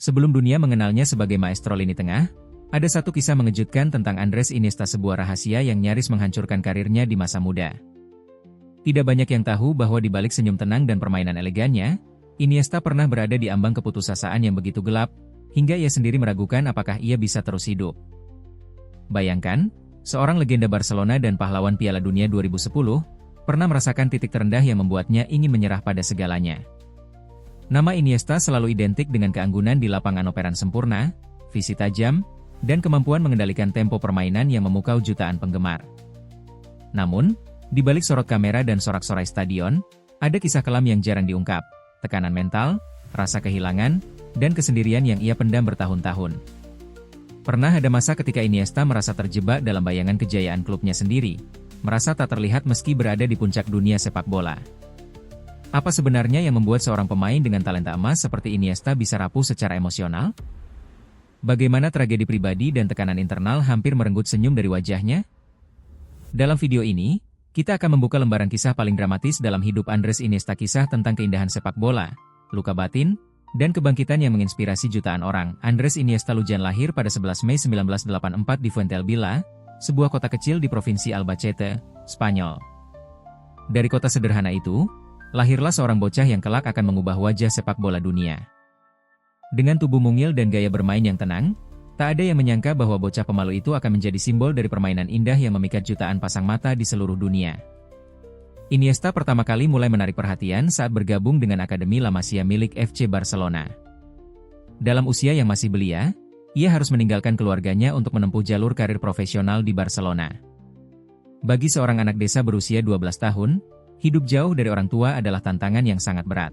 Sebelum dunia mengenalnya sebagai maestro lini tengah, ada satu kisah mengejutkan tentang Andres Iniesta, sebuah rahasia yang nyaris menghancurkan karirnya di masa muda. Tidak banyak yang tahu bahwa di balik senyum tenang dan permainan elegannya, Iniesta pernah berada di ambang keputusasaan yang begitu gelap, hingga ia sendiri meragukan apakah ia bisa terus hidup. Bayangkan, seorang legenda Barcelona dan pahlawan Piala Dunia 2010, pernah merasakan titik terendah yang membuatnya ingin menyerah pada segalanya. Nama Iniesta selalu identik dengan keanggunan di lapangan operan sempurna, visi tajam, dan kemampuan mengendalikan tempo permainan yang memukau jutaan penggemar. Namun, di balik sorot kamera dan sorak-sorai stadion, ada kisah kelam yang jarang diungkap, tekanan mental, rasa kehilangan, dan kesendirian yang ia pendam bertahun-tahun. Pernah ada masa ketika Iniesta merasa terjebak dalam bayangan kejayaan klubnya sendiri, merasa tak terlihat meski berada di puncak dunia sepak bola. Apa sebenarnya yang membuat seorang pemain dengan talenta emas seperti Iniesta bisa rapuh secara emosional? Bagaimana tragedi pribadi dan tekanan internal hampir merenggut senyum dari wajahnya? Dalam video ini, kita akan membuka lembaran kisah paling dramatis dalam hidup Andres Iniesta, kisah tentang keindahan sepak bola, luka batin, dan kebangkitan yang menginspirasi jutaan orang. Andres Iniesta Lujan lahir pada 11 Mei 1984 di Fuenterrabía, sebuah kota kecil di Provinsi Albacete, Spanyol. Dari kota sederhana itu, lahirlah seorang bocah yang kelak akan mengubah wajah sepak bola dunia. Dengan tubuh mungil dan gaya bermain yang tenang, tak ada yang menyangka bahwa bocah pemalu itu akan menjadi simbol dari permainan indah yang memikat jutaan pasang mata di seluruh dunia. Iniesta pertama kali mulai menarik perhatian saat bergabung dengan Akademi La Masia milik FC Barcelona. Dalam usia yang masih belia, ia harus meninggalkan keluarganya untuk menempuh jalur karir profesional di Barcelona. Bagi seorang anak desa berusia 12 tahun, hidup jauh dari orang tua adalah tantangan yang sangat berat.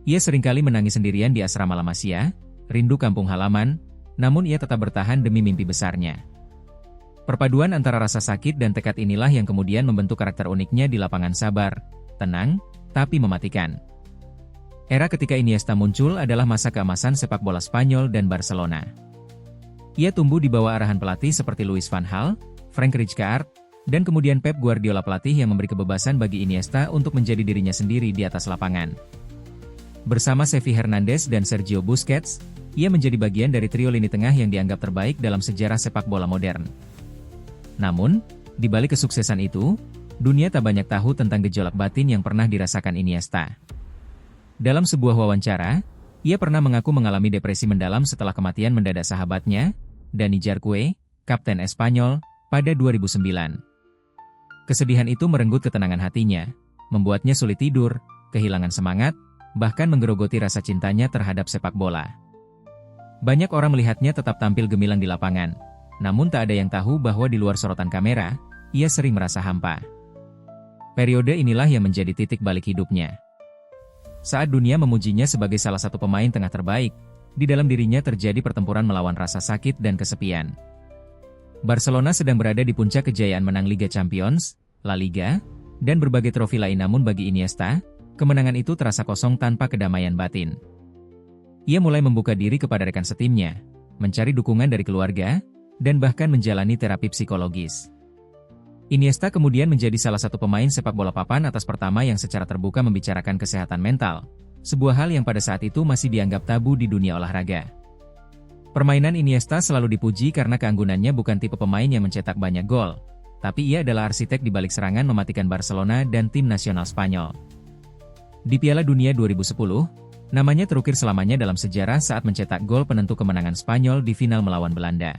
Ia seringkali menangis sendirian di asrama La Masia, rindu kampung halaman, namun ia tetap bertahan demi mimpi besarnya. Perpaduan antara rasa sakit dan tekad inilah yang kemudian membentuk karakter uniknya di lapangan, sabar, tenang, tapi mematikan. Era ketika Iniesta muncul adalah masa keemasan sepak bola Spanyol dan Barcelona. Ia tumbuh di bawah arahan pelatih seperti Louis van Gaal, Frank Rijkaard, dan kemudian Pep Guardiola, pelatih yang memberi kebebasan bagi Iniesta untuk menjadi dirinya sendiri di atas lapangan. Bersama Xavi Hernandez dan Sergio Busquets, ia menjadi bagian dari trio lini tengah yang dianggap terbaik dalam sejarah sepak bola modern. Namun, di balik kesuksesan itu, dunia tak banyak tahu tentang gejolak batin yang pernah dirasakan Iniesta. Dalam sebuah wawancara, ia pernah mengaku mengalami depresi mendalam setelah kematian mendadak sahabatnya, Dani Jarque, kapten Espanyol, pada 2009. Kesedihan itu merenggut ketenangan hatinya, membuatnya sulit tidur, kehilangan semangat, bahkan menggerogoti rasa cintanya terhadap sepak bola. Banyak orang melihatnya tetap tampil gemilang di lapangan, namun tak ada yang tahu bahwa di luar sorotan kamera, ia sering merasa hampa. Periode inilah yang menjadi titik balik hidupnya. Saat dunia memujinya sebagai salah satu pemain tengah terbaik, di dalam dirinya terjadi pertempuran melawan rasa sakit dan kesepian. Barcelona sedang berada di puncak kejayaan, menang Liga Champions, La Liga, dan berbagai trofi lain, namun bagi Iniesta, kemenangan itu terasa kosong tanpa kedamaian batin. Ia mulai membuka diri kepada rekan setimnya, mencari dukungan dari keluarga, dan bahkan menjalani terapi psikologis. Iniesta kemudian menjadi salah satu pemain sepak bola papan atas pertama yang secara terbuka membicarakan kesehatan mental, sebuah hal yang pada saat itu masih dianggap tabu di dunia olahraga. Permainan Iniesta selalu dipuji karena keanggunannya, bukan tipe pemain yang mencetak banyak gol, tapi ia adalah arsitek di balik serangan mematikan Barcelona dan tim nasional Spanyol. Di Piala Dunia 2010, namanya terukir selamanya dalam sejarah saat mencetak gol penentu kemenangan Spanyol di final melawan Belanda.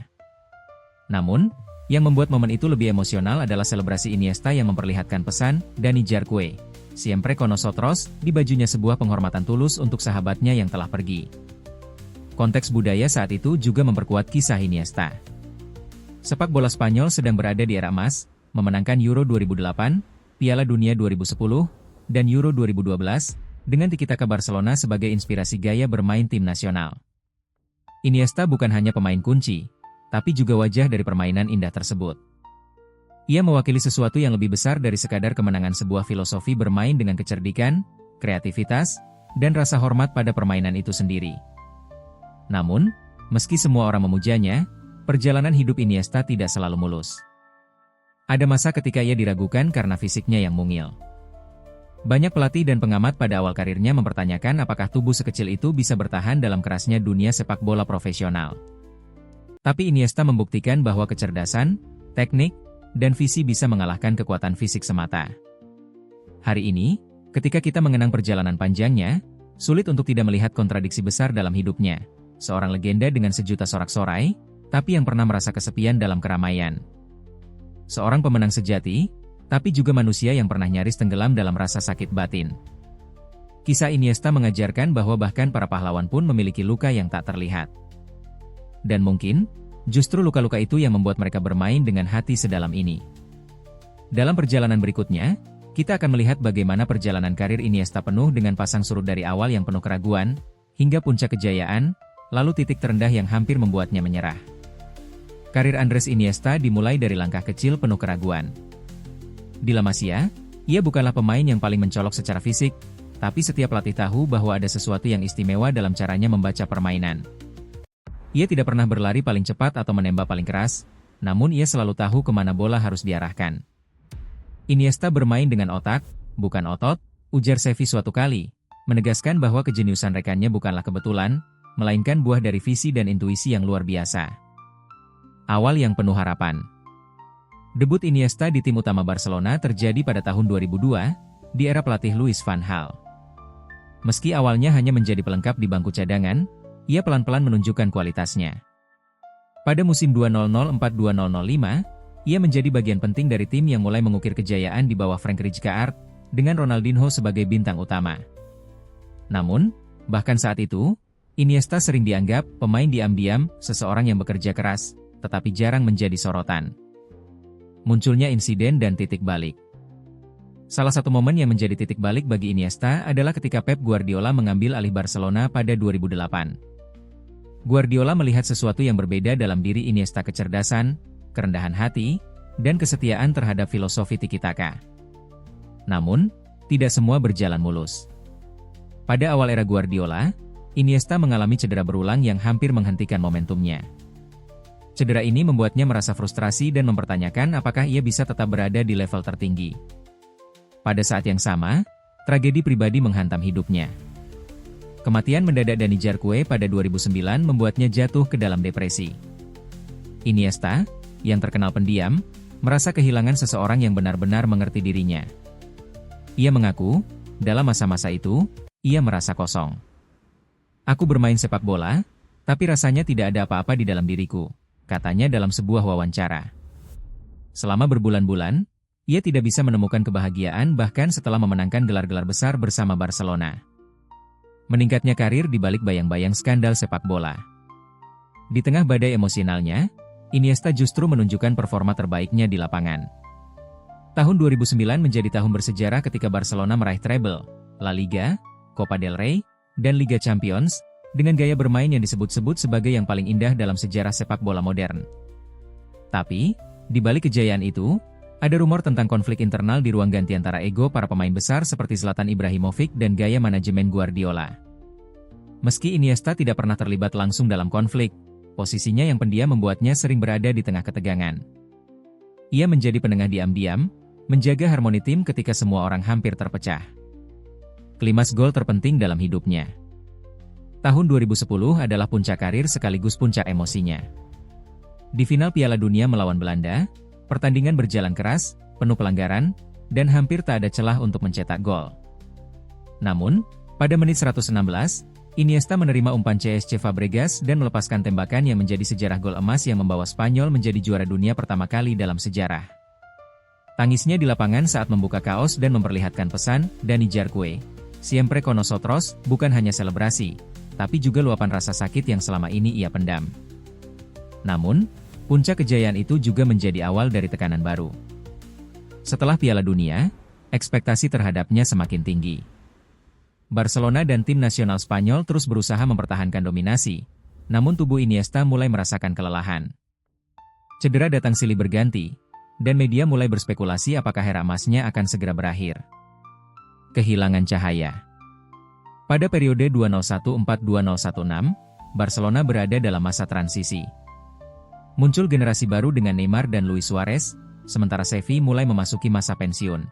Namun, yang membuat momen itu lebih emosional adalah selebrasi Iniesta yang memperlihatkan pesan Dani Jarque, "Siempre con nosotros," di bajunya, sebuah penghormatan tulus untuk sahabatnya yang telah pergi. Konteks budaya saat itu juga memperkuat kisah Iniesta. Sepak bola Spanyol sedang berada di era emas, memenangkan Euro 2008, Piala Dunia 2010, dan Euro 2012, dengan tiki-taka Barcelona sebagai inspirasi gaya bermain tim nasional. Iniesta bukan hanya pemain kunci, tapi juga wajah dari permainan indah tersebut. Ia mewakili sesuatu yang lebih besar dari sekadar kemenangan, sebuah filosofi bermain dengan kecerdikan, kreativitas, dan rasa hormat pada permainan itu sendiri. Namun, meski semua orang memujanya, perjalanan hidup Iniesta tidak selalu mulus. Ada masa ketika ia diragukan karena fisiknya yang mungil. Banyak pelatih dan pengamat pada awal karirnya mempertanyakan apakah tubuh sekecil itu bisa bertahan dalam kerasnya dunia sepak bola profesional. Tapi Iniesta membuktikan bahwa kecerdasan, teknik, dan visi bisa mengalahkan kekuatan fisik semata. Hari ini, ketika kita mengenang perjalanan panjangnya, sulit untuk tidak melihat kontradiksi besar dalam hidupnya. Seorang legenda dengan sejuta sorak-sorai, tapi yang pernah merasa kesepian dalam keramaian. Seorang pemenang sejati, tapi juga manusia yang pernah nyaris tenggelam dalam rasa sakit batin. Kisah Iniesta mengajarkan bahwa bahkan para pahlawan pun memiliki luka yang tak terlihat. Dan mungkin, justru luka-luka itu yang membuat mereka bermain dengan hati sedalam ini. Dalam perjalanan berikutnya, kita akan melihat bagaimana perjalanan karir Iniesta penuh dengan pasang surut dari awal yang penuh keraguan, hingga puncak kejayaan, lalu titik terendah yang hampir membuatnya menyerah. Karir Andres Iniesta dimulai dari langkah kecil penuh keraguan. Di La Masia, ia bukanlah pemain yang paling mencolok secara fisik, tapi setiap pelatih tahu bahwa ada sesuatu yang istimewa dalam caranya membaca permainan. Ia tidak pernah berlari paling cepat atau menembak paling keras, namun ia selalu tahu kemana bola harus diarahkan. Iniesta bermain dengan otak, bukan otot, ujar Xavi suatu kali, menegaskan bahwa kejeniusan rekannya bukanlah kebetulan, melainkan buah dari visi dan intuisi yang luar biasa. Awal yang penuh harapan. Debut Iniesta di tim utama Barcelona terjadi pada tahun 2002, di era pelatih Louis van Gaal. Meski awalnya hanya menjadi pelengkap di bangku cadangan, ia pelan-pelan menunjukkan kualitasnya. Pada musim 2004-2005, ia menjadi bagian penting dari tim yang mulai mengukir kejayaan di bawah Frank Rijkaard, dengan Ronaldinho sebagai bintang utama. Namun, bahkan saat itu, Iniesta sering dianggap pemain diam-diam, seseorang yang bekerja keras, tetapi jarang menjadi sorotan. Munculnya insiden dan titik balik. Salah satu momen yang menjadi titik balik bagi Iniesta adalah ketika Pep Guardiola mengambil alih Barcelona pada 2008. Guardiola melihat sesuatu yang berbeda dalam diri Iniesta: kecerdasan, kerendahan hati, dan kesetiaan terhadap filosofi tiki-taka. Namun, tidak semua berjalan mulus. Pada awal era Guardiola, Iniesta mengalami cedera berulang yang hampir menghentikan momentumnya. Cedera ini membuatnya merasa frustrasi dan mempertanyakan apakah ia bisa tetap berada di level tertinggi. Pada saat yang sama, tragedi pribadi menghantam hidupnya. Kematian mendadak Dani Jarque pada 2009 membuatnya jatuh ke dalam depresi. Iniesta, yang terkenal pendiam, merasa kehilangan seseorang yang benar-benar mengerti dirinya. Ia mengaku, dalam masa-masa itu, ia merasa kosong. "Aku bermain sepak bola, tapi rasanya tidak ada apa-apa di dalam diriku," katanya dalam sebuah wawancara. Selama berbulan-bulan, ia tidak bisa menemukan kebahagiaan bahkan setelah memenangkan gelar-gelar besar bersama Barcelona. Meningkatnya karir di balik bayang-bayang skandal sepak bola. Di tengah badai emosionalnya, Iniesta justru menunjukkan performa terbaiknya di lapangan. Tahun 2009 menjadi tahun bersejarah ketika Barcelona meraih treble, La Liga, Copa del Rey, dan Liga Champions, dengan gaya bermain yang disebut-sebut sebagai yang paling indah dalam sejarah sepak bola modern. Tapi, di balik kejayaan itu, ada rumor tentang konflik internal di ruang ganti antara ego para pemain besar seperti Zlatan Ibrahimovic dan gaya manajemen Guardiola. Meski Iniesta tidak pernah terlibat langsung dalam konflik, posisinya yang pendiam membuatnya sering berada di tengah ketegangan. Ia menjadi penengah diam-diam, menjaga harmoni tim ketika semua orang hampir terpecah. Klimaks gol terpenting dalam hidupnya. Tahun 2010 adalah puncak karir sekaligus puncak emosinya. Di final Piala Dunia melawan Belanda, pertandingan berjalan keras, penuh pelanggaran, dan hampir tak ada celah untuk mencetak gol. Namun, pada menit 116, Iniesta menerima umpan CSC Fabregas dan melepaskan tembakan yang menjadi sejarah gol emas yang membawa Spanyol menjadi juara dunia pertama kali dalam sejarah. Tangisnya di lapangan saat membuka kaos dan memperlihatkan pesan, Dani Jarque, "Siempre con nosotros," bukan hanya selebrasi, tapi juga luapan rasa sakit yang selama ini ia pendam. Namun, puncak kejayaan itu juga menjadi awal dari tekanan baru. Setelah Piala Dunia, ekspektasi terhadapnya semakin tinggi. Barcelona dan tim nasional Spanyol terus berusaha mempertahankan dominasi, namun tubuh Iniesta mulai merasakan kelelahan. Cedera datang silih berganti, dan media mulai berspekulasi apakah era emasnya akan segera berakhir. Kehilangan cahaya. Pada periode 2014-2016, Barcelona berada dalam masa transisi. Muncul generasi baru dengan Neymar dan Luis Suarez, sementara Xavi mulai memasuki masa pensiun.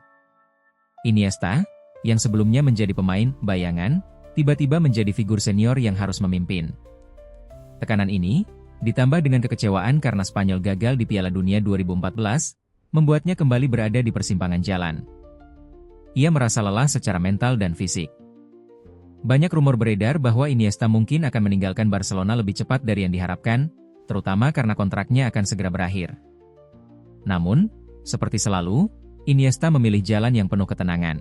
Iniesta, yang sebelumnya menjadi pemain bayangan, tiba-tiba menjadi figur senior yang harus memimpin. Tekanan ini, ditambah dengan kekecewaan karena Spanyol gagal di Piala Dunia 2014, membuatnya kembali berada di persimpangan jalan. Ia merasa lelah secara mental dan fisik. Banyak rumor beredar bahwa Iniesta mungkin akan meninggalkan Barcelona lebih cepat dari yang diharapkan, terutama karena kontraknya akan segera berakhir. Namun, seperti selalu, Iniesta memilih jalan yang penuh ketenangan.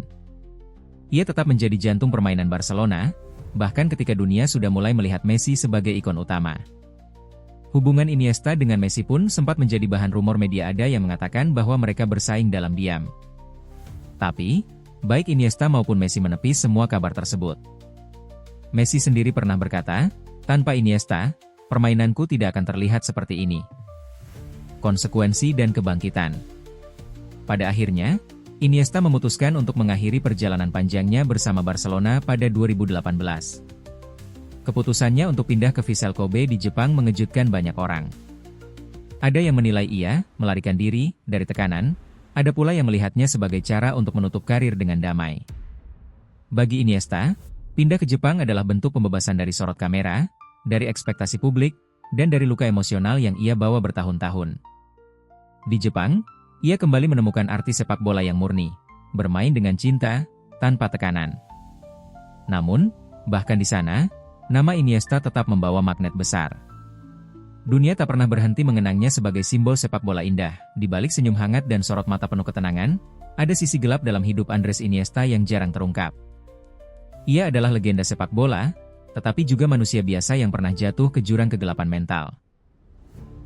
Ia tetap menjadi jantung permainan Barcelona, bahkan ketika dunia sudah mulai melihat Messi sebagai ikon utama. Hubungan Iniesta dengan Messi pun sempat menjadi bahan rumor media, ada yang mengatakan bahwa mereka bersaing dalam diam. Tapi, baik Iniesta maupun Messi menepis semua kabar tersebut. Messi sendiri pernah berkata, "Tanpa Iniesta, permainanku tidak akan terlihat seperti ini." Konsekuensi dan kebangkitan. Pada akhirnya, Iniesta memutuskan untuk mengakhiri perjalanan panjangnya bersama Barcelona pada 2018. Keputusannya untuk pindah ke Vissel Kobe di Jepang mengejutkan banyak orang. Ada yang menilai ia melarikan diri dari tekanan, ada pula yang melihatnya sebagai cara untuk menutup karir dengan damai. Bagi Iniesta, pindah ke Jepang adalah bentuk pembebasan dari sorot kamera, dari ekspektasi publik, dan dari luka emosional yang ia bawa bertahun-tahun. Di Jepang, ia kembali menemukan arti sepak bola yang murni, bermain dengan cinta, tanpa tekanan. Namun, bahkan di sana, nama Iniesta tetap membawa magnet besar. Dunia tak pernah berhenti mengenangnya sebagai simbol sepak bola indah. Di balik senyum hangat dan sorot mata penuh ketenangan, ada sisi gelap dalam hidup Andres Iniesta yang jarang terungkap. Ia adalah legenda sepak bola, tetapi juga manusia biasa yang pernah jatuh ke jurang kegelapan mental.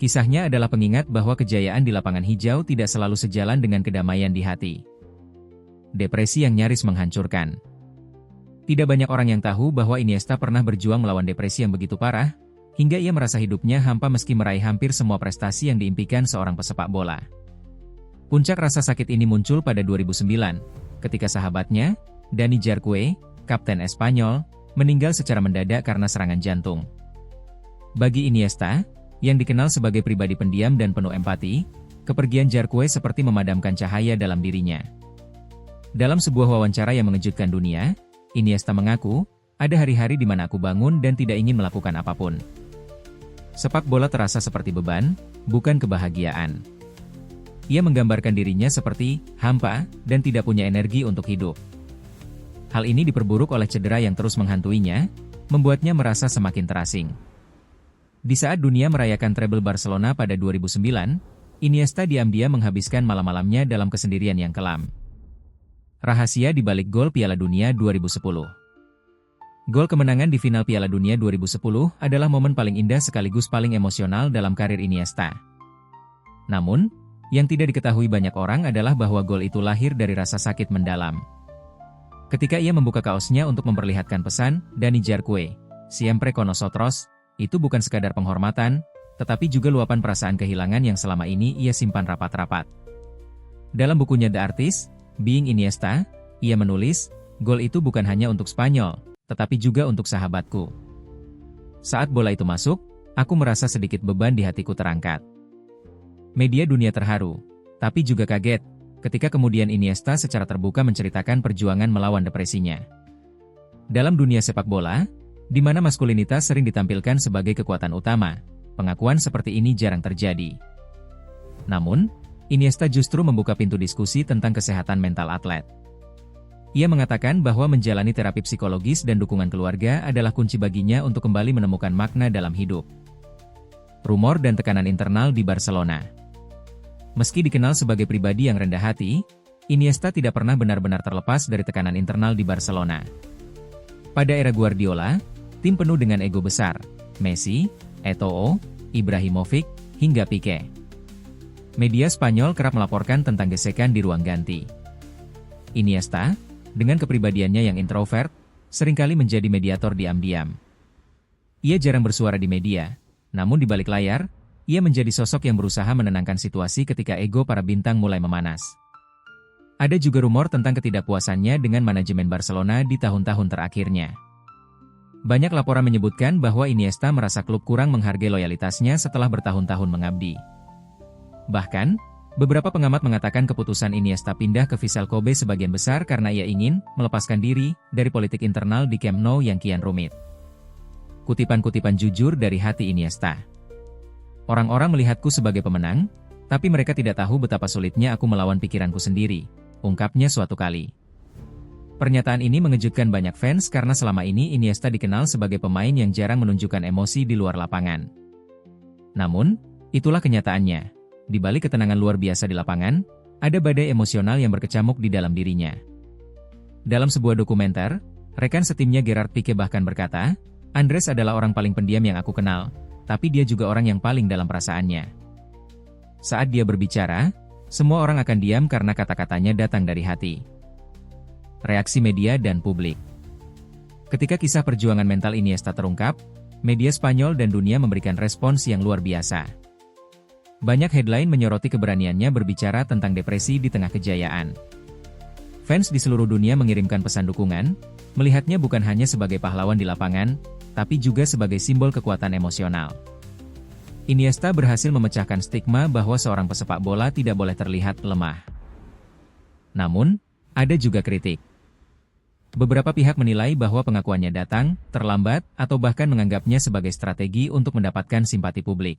Kisahnya adalah pengingat bahwa kejayaan di lapangan hijau tidak selalu sejalan dengan kedamaian di hati. Depresi yang nyaris menghancurkan. Tidak banyak orang yang tahu bahwa Iniesta pernah berjuang melawan depresi yang begitu parah, hingga ia merasa hidupnya hampa meski meraih hampir semua prestasi yang diimpikan seorang pesepak bola. Puncak rasa sakit ini muncul pada 2009, ketika sahabatnya, Dani Jarque, kapten Espanyol, meninggal secara mendadak karena serangan jantung. Bagi Iniesta, yang dikenal sebagai pribadi pendiam dan penuh empati, kepergian Jarque seperti memadamkan cahaya dalam dirinya. Dalam sebuah wawancara yang mengejutkan dunia, Iniesta mengaku, "Ada hari-hari di mana aku bangun dan tidak ingin melakukan apapun. Sepak bola terasa seperti beban, bukan kebahagiaan." Ia menggambarkan dirinya seperti hampa dan tidak punya energi untuk hidup. Hal ini diperburuk oleh cedera yang terus menghantuinya, membuatnya merasa semakin terasing. Di saat dunia merayakan treble Barcelona pada 2009, Iniesta diam-diam menghabiskan malam-malamnya dalam kesendirian yang kelam. Rahasia di balik gol Piala Dunia 2010. Gol kemenangan di final Piala Dunia 2010 adalah momen paling indah sekaligus paling emosional dalam karir Iniesta. Namun, yang tidak diketahui banyak orang adalah bahwa gol itu lahir dari rasa sakit mendalam. Ketika ia membuka kaosnya untuk memperlihatkan pesan, Dani Jarque, "Siempre con nosotros," itu bukan sekadar penghormatan, tetapi juga luapan perasaan kehilangan yang selama ini ia simpan rapat-rapat. Dalam bukunya The Artist, Being Iniesta, ia menulis, "Gol itu bukan hanya untuk Spanyol, tetapi juga untuk sahabatku. Saat bola itu masuk, aku merasa sedikit beban di hatiku terangkat." Media dunia terharu, tapi juga kaget, ketika kemudian Iniesta secara terbuka menceritakan perjuangan melawan depresinya. Dalam dunia sepak bola, di mana maskulinitas sering ditampilkan sebagai kekuatan utama, pengakuan seperti ini jarang terjadi. Namun, Iniesta justru membuka pintu diskusi tentang kesehatan mental atlet. Ia mengatakan bahwa menjalani terapi psikologis dan dukungan keluarga adalah kunci baginya untuk kembali menemukan makna dalam hidup. Rumor dan tekanan internal di Barcelona. Meski dikenal sebagai pribadi yang rendah hati, Iniesta tidak pernah benar-benar terlepas dari tekanan internal di Barcelona. Pada era Guardiola, tim penuh dengan ego besar, Messi, Eto'o, Ibrahimovic, hingga Pique. Media Spanyol kerap melaporkan tentang gesekan di ruang ganti. Iniesta, dengan kepribadiannya yang introvert, seringkali menjadi mediator diam-diam. Ia jarang bersuara di media, namun di balik layar, ia menjadi sosok yang berusaha menenangkan situasi ketika ego para bintang mulai memanas. Ada juga rumor tentang ketidakpuasannya dengan manajemen Barcelona di tahun-tahun terakhirnya. Banyak laporan menyebutkan bahwa Iniesta merasa klub kurang menghargai loyalitasnya setelah bertahun-tahun mengabdi. Bahkan, Beberapa pengamat mengatakan keputusan Iniesta pindah ke Vissel Kobe sebagian besar karena ia ingin melepaskan diri dari politik internal di Camp Nou yang kian rumit. Kutipan-kutipan jujur dari hati Iniesta. Orang-orang melihatku sebagai pemenang, tapi mereka tidak tahu betapa sulitnya aku melawan pikiranku sendiri, ungkapnya suatu kali. Pernyataan ini mengejutkan banyak fans karena selama ini Iniesta dikenal sebagai pemain yang jarang menunjukkan emosi di luar lapangan. Namun, itulah kenyataannya. Di balik ketenangan luar biasa di lapangan, ada badai emosional yang berkecamuk di dalam dirinya. Dalam sebuah dokumenter, rekan setimnya Gerard Pique bahkan berkata, Andres adalah orang paling pendiam yang aku kenal, tapi dia juga orang yang paling dalam perasaannya. Saat dia berbicara, semua orang akan diam karena kata-katanya datang dari hati. Reaksi media dan publik. Ketika kisah perjuangan mental Iniesta terungkap, media Spanyol dan dunia memberikan respons yang luar biasa. Banyak headline menyoroti keberaniannya berbicara tentang depresi di tengah kejayaan. Fans di seluruh dunia mengirimkan pesan dukungan, melihatnya bukan hanya sebagai pahlawan di lapangan, tapi juga sebagai simbol kekuatan emosional. Iniesta berhasil memecahkan stigma bahwa seorang pesepak bola tidak boleh terlihat lemah. Namun, ada juga kritik. Beberapa pihak menilai bahwa pengakuannya datang terlambat atau bahkan menganggapnya sebagai strategi untuk mendapatkan simpati publik.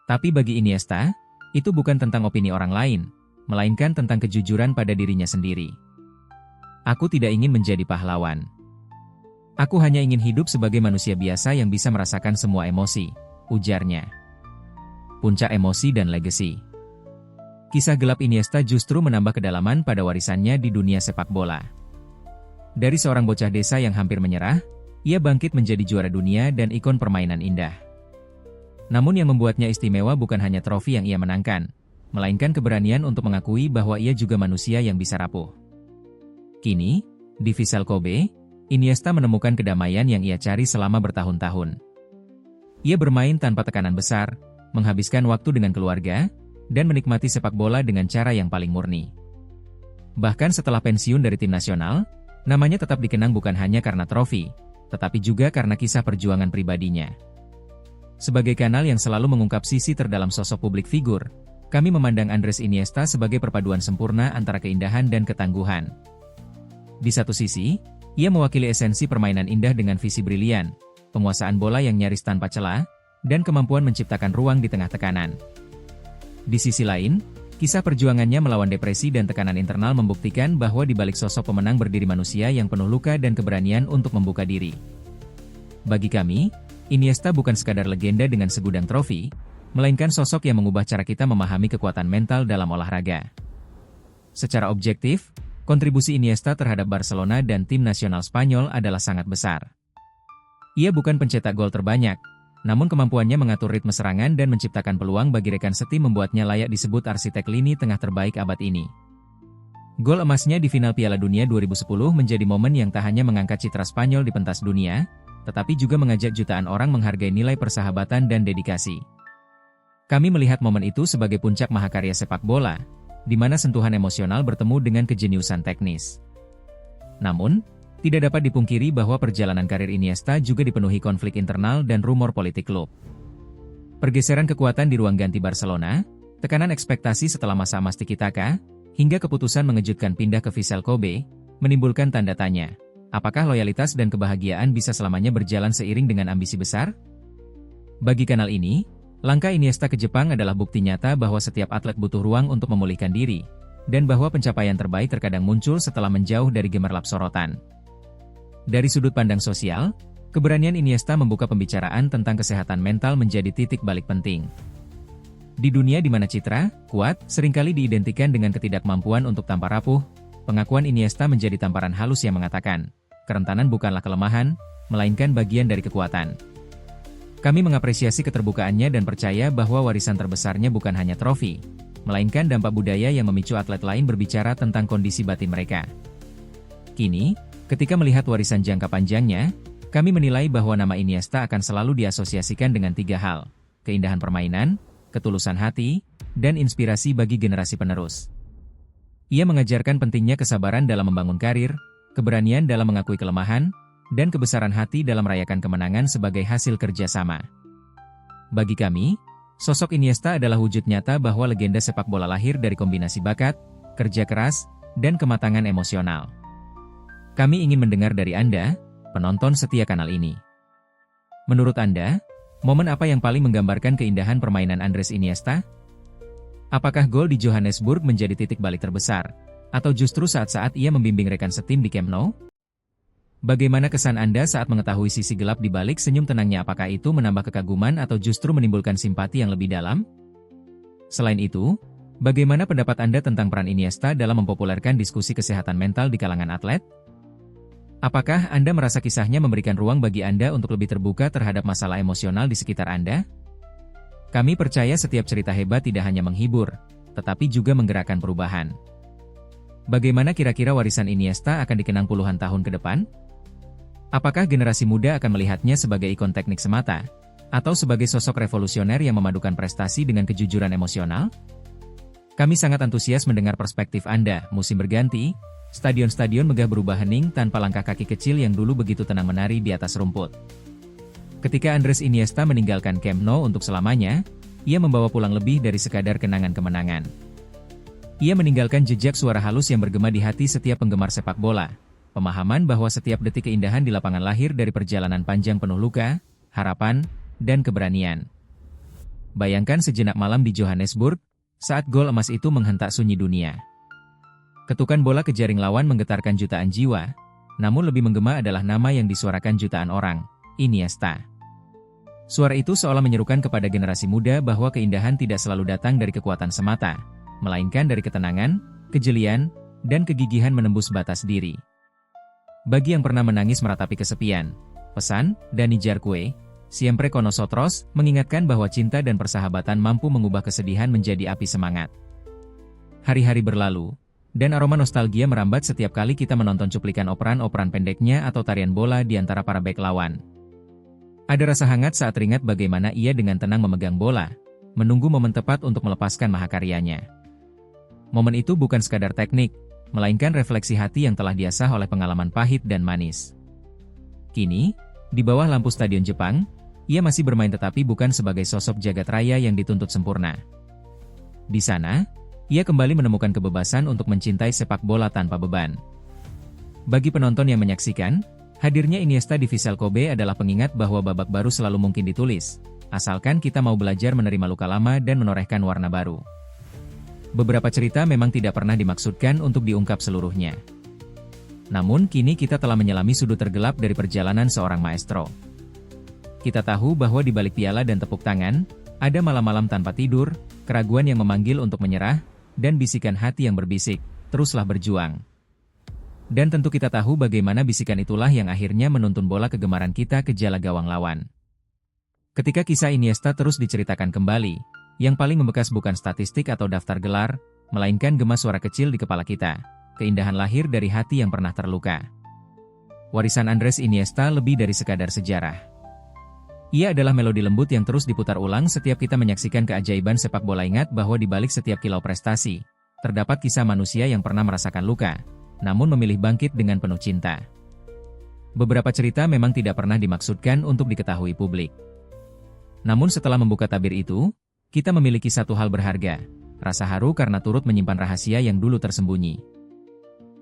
Tapi bagi Iniesta, itu bukan tentang opini orang lain, melainkan tentang kejujuran pada dirinya sendiri. Aku tidak ingin menjadi pahlawan. Aku hanya ingin hidup sebagai manusia biasa yang bisa merasakan semua emosi, ujarnya. Puncak emosi dan legasi. Kisah gelap Iniesta justru menambah kedalaman pada warisannya di dunia sepak bola. Dari seorang bocah desa yang hampir menyerah, ia bangkit menjadi juara dunia dan ikon permainan indah. Namun yang membuatnya istimewa bukan hanya trofi yang ia menangkan, melainkan keberanian untuk mengakui bahwa ia juga manusia yang bisa rapuh. Kini, di Vissel Kobe, Iniesta menemukan kedamaian yang ia cari selama bertahun-tahun. Ia bermain tanpa tekanan besar, menghabiskan waktu dengan keluarga, dan menikmati sepak bola dengan cara yang paling murni. Bahkan setelah pensiun dari tim nasional, namanya tetap dikenang bukan hanya karena trofi, tetapi juga karena kisah perjuangan pribadinya. Sebagai kanal yang selalu mengungkap sisi terdalam sosok publik figur, kami memandang Andres Iniesta sebagai perpaduan sempurna antara keindahan dan ketangguhan. Di satu sisi, ia mewakili esensi permainan indah dengan visi brilian, penguasaan bola yang nyaris tanpa celah, dan kemampuan menciptakan ruang di tengah tekanan. Di sisi lain, kisah perjuangannya melawan depresi dan tekanan internal membuktikan bahwa di balik sosok pemenang berdiri manusia yang penuh luka dan keberanian untuk membuka diri. Bagi kami, Iniesta bukan sekadar legenda dengan segudang trofi, melainkan sosok yang mengubah cara kita memahami kekuatan mental dalam olahraga. Secara objektif, kontribusi Iniesta terhadap Barcelona dan tim nasional Spanyol adalah sangat besar. Ia bukan pencetak gol terbanyak, namun kemampuannya mengatur ritme serangan dan menciptakan peluang bagi rekan setim membuatnya layak disebut arsitek lini tengah terbaik abad ini. Gol emasnya di final Piala Dunia 2010 menjadi momen yang tak hanya mengangkat citra Spanyol di pentas dunia, tetapi juga mengajak jutaan orang menghargai nilai persahabatan dan dedikasi. Kami melihat momen itu sebagai puncak mahakarya sepak bola, di mana sentuhan emosional bertemu dengan kejeniusan teknis. Namun, tidak dapat dipungkiri bahwa perjalanan karir Iniesta juga dipenuhi konflik internal dan rumor politik klub. Pergeseran kekuatan di ruang ganti Barcelona, tekanan ekspektasi setelah masa emas tiki-taka, hingga keputusan mengejutkan pindah ke Vissel Kobe, menimbulkan tanda tanya. Apakah loyalitas dan kebahagiaan bisa selamanya berjalan seiring dengan ambisi besar? Bagi kanal ini, langkah Iniesta ke Jepang adalah bukti nyata bahwa setiap atlet butuh ruang untuk memulihkan diri, dan bahwa pencapaian terbaik terkadang muncul setelah menjauh dari gemerlap sorotan. Dari sudut pandang sosial, keberanian Iniesta membuka pembicaraan tentang kesehatan mental menjadi titik balik penting. Di dunia di mana citra, kuat, seringkali diidentikan dengan ketidakmampuan untuk tampar rapuh, pengakuan Iniesta menjadi tamparan halus yang mengatakan, kerentanan bukanlah kelemahan, melainkan bagian dari kekuatan. Kami mengapresiasi keterbukaannya dan percaya bahwa warisan terbesarnya bukan hanya trofi, melainkan dampak budaya yang memicu atlet lain berbicara tentang kondisi batin mereka. Kini, ketika melihat warisan jangka panjangnya, kami menilai bahwa nama Iniesta akan selalu diasosiasikan dengan 3 hal, keindahan permainan, ketulusan hati, dan inspirasi bagi generasi penerus. Ia mengajarkan pentingnya kesabaran dalam membangun karir, keberanian dalam mengakui kelemahan, dan kebesaran hati dalam merayakan kemenangan sebagai hasil kerja sama. Bagi kami, Sosok Iniesta adalah wujud nyata bahwa legenda sepak bola lahir dari kombinasi bakat, kerja keras, dan kematangan emosional. Kami ingin mendengar dari Anda, penonton setia kanal ini. Menurut Anda, momen apa yang paling menggambarkan keindahan permainan Andres Iniesta? Apakah gol di Johannesburg menjadi titik balik terbesar? Atau justru saat-saat ia membimbing rekan setim di Camp Nou? Bagaimana kesan Anda saat mengetahui sisi gelap di balik senyum tenangnya? Apakah itu menambah kekaguman atau justru menimbulkan simpati yang lebih dalam? Selain itu, bagaimana pendapat Anda tentang peran Iniesta dalam mempopulerkan diskusi kesehatan mental di kalangan atlet? Apakah Anda merasa kisahnya memberikan ruang bagi Anda untuk lebih terbuka terhadap masalah emosional di sekitar Anda? Kami percaya setiap cerita hebat tidak hanya menghibur, tetapi juga menggerakkan perubahan. Bagaimana kira-kira warisan Iniesta akan dikenang puluhan tahun ke depan? Apakah generasi muda akan melihatnya sebagai ikon teknik semata, atau sebagai sosok revolusioner yang memadukan prestasi dengan kejujuran emosional? Kami sangat antusias mendengar perspektif Anda. Musim berganti, stadion-stadion megah berubah hening tanpa langkah kaki kecil yang dulu begitu tenang menari di atas rumput. Ketika Andres Iniesta meninggalkan Camp Nou untuk selamanya, ia membawa pulang lebih dari sekadar kenangan kemenangan. Ia meninggalkan jejak suara halus yang bergema di hati setiap penggemar sepak bola. Pemahaman bahwa setiap detik keindahan di lapangan lahir dari perjalanan panjang penuh luka, harapan, dan keberanian. Bayangkan sejenak malam di Johannesburg, saat gol emas itu menghentak sunyi dunia. Ketukan bola ke jaring lawan menggetarkan jutaan jiwa, namun lebih menggema adalah nama yang disuarakan jutaan orang, Iniesta. Suara itu seolah menyerukan kepada generasi muda bahwa keindahan tidak selalu datang dari kekuatan semata, melainkan dari ketenangan, kejelian, dan kegigihan menembus batas diri. Bagi yang pernah menangis meratapi kesepian, pesan Dani Jarque, Siempre con nosotros, mengingatkan bahwa cinta dan persahabatan mampu mengubah kesedihan menjadi api semangat. Hari-hari berlalu, dan aroma nostalgia merambat setiap kali kita menonton cuplikan operan-operan pendeknya atau tarian bola di antara para bek lawan. Ada rasa hangat saat teringat bagaimana ia dengan tenang memegang bola, menunggu momen tepat untuk melepaskan mahakaryanya. Momen itu bukan sekadar teknik, melainkan refleksi hati yang telah diasah oleh pengalaman pahit dan manis. Kini, di bawah lampu Stadion Jepang, ia masih bermain tetapi bukan sebagai sosok jagat raya yang dituntut sempurna. Di sana, ia kembali menemukan kebebasan untuk mencintai sepak bola tanpa beban. Bagi penonton yang menyaksikan, hadirnya Iniesta di Vissel Kobe adalah pengingat bahwa babak baru selalu mungkin ditulis, asalkan kita mau belajar menerima luka lama dan menorehkan warna baru. Beberapa cerita memang tidak pernah dimaksudkan untuk diungkap seluruhnya. Namun kini kita telah menyelami sudut tergelap dari perjalanan seorang maestro. Kita tahu bahwa di balik piala dan tepuk tangan, ada malam-malam tanpa tidur, keraguan yang memanggil untuk menyerah, dan bisikan hati yang berbisik, teruslah berjuang. Dan tentu kita tahu bagaimana bisikan itulah yang akhirnya menuntun bola kegemaran kita ke jala gawang lawan. Ketika kisah Iniesta terus diceritakan kembali, yang paling membekas bukan statistik atau daftar gelar, melainkan gema suara kecil di kepala kita. Keindahan lahir dari hati yang pernah terluka. Warisan Andres Iniesta lebih dari sekadar sejarah. Ia adalah melodi lembut yang terus diputar ulang setiap kita menyaksikan keajaiban sepak bola. Ingat bahwa di balik setiap kilau prestasi, terdapat kisah manusia yang pernah merasakan luka, namun memilih bangkit dengan penuh cinta. Beberapa cerita memang tidak pernah dimaksudkan untuk diketahui publik. Namun setelah membuka tabir itu, kita memiliki satu hal berharga, rasa haru karena turut menyimpan rahasia yang dulu tersembunyi.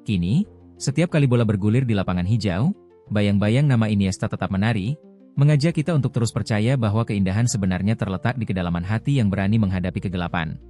Kini, setiap kali bola bergulir di lapangan hijau, bayang-bayang nama Iniesta tetap menari, mengajak kita untuk terus percaya bahwa keindahan sebenarnya terletak di kedalaman hati yang berani menghadapi kegelapan.